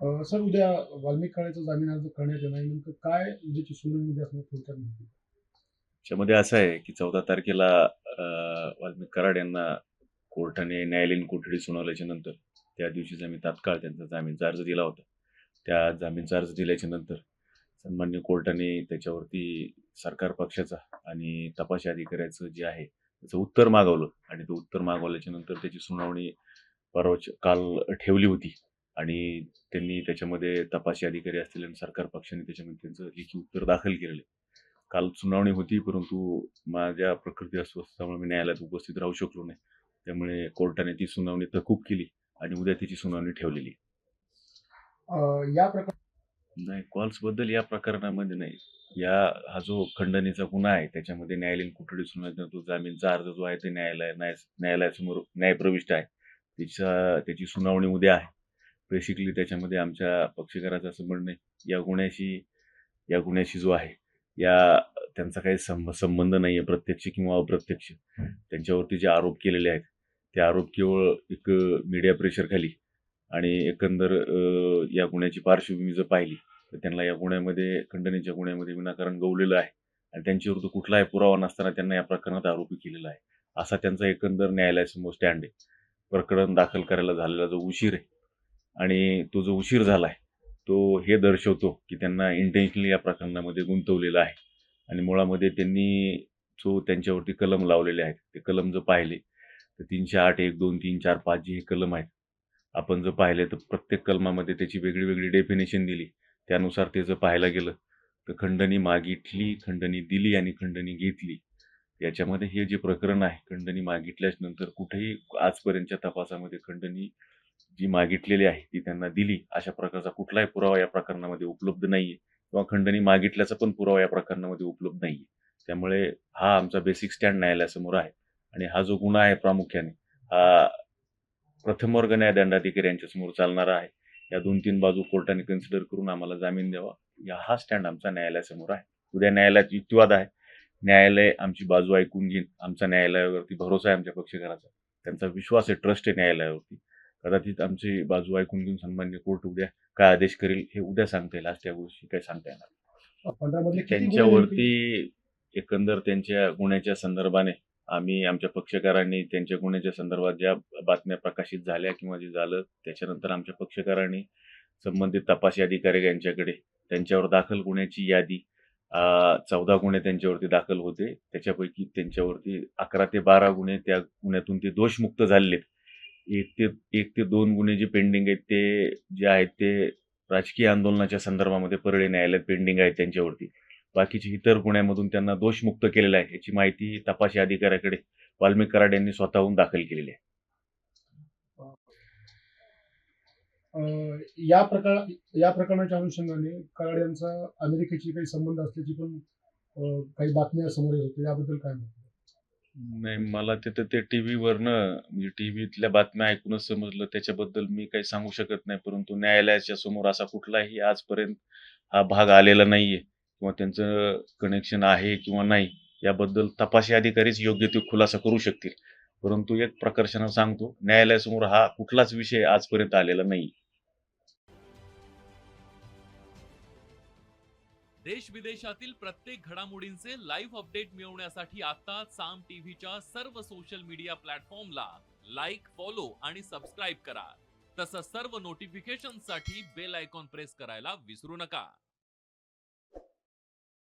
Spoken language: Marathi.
सर उद्या वाल्मिक कराडेचा जामीन अर्ज करण्यात येणार आहे. नेमकं काय उद्याची सुनावणी उद्या असणार थोडक्यात माहिती द्या. त्याच्यामध्ये असं आहे की 14 तारखेला वाल्मिक कराड यांना कोर्टाने न्यायालयीन कोठडी सुनावल्याच्या नंतर त्या दिवशीच आम्ही तात्काळ त्यांचा जामीनचा अर्ज दिला होता. त्या जामीनचा अर्ज दिल्याच्या नंतर सन्मान्य कोर्टाने त्याच्यावरती सरकार पक्षाचा आणि तपासी अधिकाऱ्याचं जे आहे त्याचं उत्तर मागवलं आणि ते उत्तर मागवल्याच्या नंतर त्याची सुनावणी काल ठेवली होती आणि त्यांनी त्याच्यामध्ये तपासी अधिकारी असतील आणि सरकार पक्षाने त्याच्यामध्ये त्यांचं लेखी उत्तर दाखल केलेलं आहे. काल सुनावणी होती, परंतु माझ्या प्रकृती अस्वस्थतेमुळे मी न्यायालयात उपस्थित राहू शकलो नाही. त्यामुळे कोर्टाने ती सुनावणी तहकूब केली आणि उद्या तिची सुनावणी ठेवलेली. या प्रकार नाही, कॉल्सबद्दल या प्रकरणामध्ये नाही. हा जो खंडणीचा गुन्हा आहे त्याच्यामध्ये न्यायालयीन कोठडी सुनावण्याचा तो जामीनचा अर्ज जो आहे ते न्यायालयासमोर न्यायप्रविष्ट आहे. त्याची सुनावणी उद्या आहे. बेसिकली त्याच्यामध्ये आमच्या पक्षकाराचं असं म्हणणं आहे या गुन्ह्याशी जो आहे त्यांचा काही संबंध नाहीये, प्रत्यक्ष किंवा अप्रत्यक्ष. त्यांच्यावरती जे आरोप केलेले आहेत ते आरोप केवळ एक मीडिया प्रेशरखाली आणि एकंदर या गुन्ह्याची पार्श्वभूमी जर पाहिली तर त्यांना या खंडणीच्या गुन्ह्यामध्ये विनाकारण गवलेलं आहे आणि त्यांच्याविरुद्ध कुठलाही पुरावा नसताना त्यांना या प्रकरणात आरोपी केलेला आहे, असा त्यांचा एकंदर न्यायालयासमोर स्टँड आहे. प्रकरण दाखल करायला झालेला जो उशीर आहे आणि तो जो उशीर झालाय तो हे दर्शवतो की त्यांना इंटेन्शनली या प्रकरणामध्ये गुंतवलेलं आहे आणि मुळामध्ये त्यांनी जो त्यांच्यावरती कलम लावलेले आहेत ते कलम जर पाहिले तर 308, 1, 2, 3, 4, 5 जे हे कलम आहेत आपण जर पाहिले तर प्रत्येक कलमामध्ये त्याची वेगळी वेगळी डेफिनेशन दिली. त्यानुसार ते जर पाहायला गेलं तर खंडणी मागितली, खंडणी दिली आणि खंडणी घेतली. याच्यामध्ये हे जे प्रकरण आहे खंडणी मागितल्याच नंतर कुठेही आजपर्यंतच्या तपासामध्ये खंडणी जी मागितलेली आहे ती त्यांना दिली अशा प्रकारचा कुठलाही पुरावा या प्रकरणामध्ये उपलब्ध नाहीये किंवा खंडणी मागितल्याचा पण पुरावा या प्रकरणामध्ये उपलब्ध नाहीये. त्यामुळे हा आमचा बेसिक स्टँड न्यायालयासमोर आहे आणि हा जो गुन्हा आहे प्रामुख्याने हा प्रथम वर्ग न्यायदंडाधिकारी यांच्यासमोर चालणारा आहे. या 2-3 बाजू कोर्टाने कन्सिडर करून आम्हाला जामीन द्यावा हा स्टँड आमचा न्यायालयासमोर आहे. उद्या न्यायालयात युक्तिवाद आहे. न्यायालय आमची बाजू ऐकून घेईल. आमचा न्यायालयावरती भरोसा आहे आमच्या पक्षकाराचा. त्यांचा विश्वास आहे, ट्रस्ट आहे न्यायालयावरती. कदाचित आमची बाजू ऐकून घेऊन सन्मान्य कोर्ट उद्या काय आदेश करेल हे उद्या सांगता येईल. आज त्या गोष्टी काही सांगता येणार नाही. 15 मधले किती गुन्हे नेमके? त्यांच्यावरती एकंदर त्यांच्या गुन्ह्याच्या संदर्भाने आम्ही आमच्या पक्षकारांनी त्यांच्या गुन्ह्याच्या संदर्भात ज्या बातम्या प्रकाशित झाल्या किंवा जे झालं त्याच्यानंतर आमच्या पक्षकारांनी संबंधित तपासी अधिकारी यांच्याकडे त्यांच्यावर दाखल गुन्ह्याची यादी 14 गुन्हे त्यांच्यावरती दाखल होते. त्याच्यापैकी त्यांच्यावरती 11 ते 12 गुन्हे त्या गुन्ह्यातून ते दोषमुक्त झालेत. 1 ते 2 गुन्हे जे पेंडिंग आहेत ते जे आहेत ते राजकीय आंदोलनाच्या संदर्भामध्ये परळी न्यायालयात पेंडिंग आहेत त्यांच्यावरती. बाकीचे इतर गुन्ह्यामधून त्यांना दोषमुक्त केलेलं आहे याची माहिती तपासी अधिकाऱ्याकडे वाल्मिक कराड यांनी स्वतःहून दाखल केलेली आहे. अ, या प्रकरणाच्या अनुषंगाने कराड यांचा अमेरिकेशी काही संबंध असल्याची पण काही बातम्या समोर येत होत्या. याबद्दल काय म्हणतो? नाही, मला तिथं ते टीव्हीवरनं म्हणजे टीव्हीतल्या बातम्या ऐकूनच समजलं. त्याच्याबद्दल मी काही सांगू शकत नाही. परंतु न्यायालयाच्या समोर असा कुठलाही आजपर्यंत हा भाग आलेला नाहीये किंवा त्यांचं कनेक्शन आहे किंवा नाही याबद्दल तपासी अधिकारीच योग्य ते खुलासा करू शकतील. परंतु एक प्रकर्षानं सांगतो, न्यायालयासमोर हा कुठलाच विषय आजपर्यंत आलेला नाही. देश विदेशातील प्रत्येक घडामोडींचे लाईव्ह अपडेट मिळवण्यासाठी आता साम टीव्हीच्या सर्व सोशल मीडिया प्लॅटफॉर्मला लाईक, फॉलो आणि सबस्क्राईब करा. तसंच सर्व नोटिफिकेशनसाठी बेल आयकॉन प्रेस करायला विसरू नका.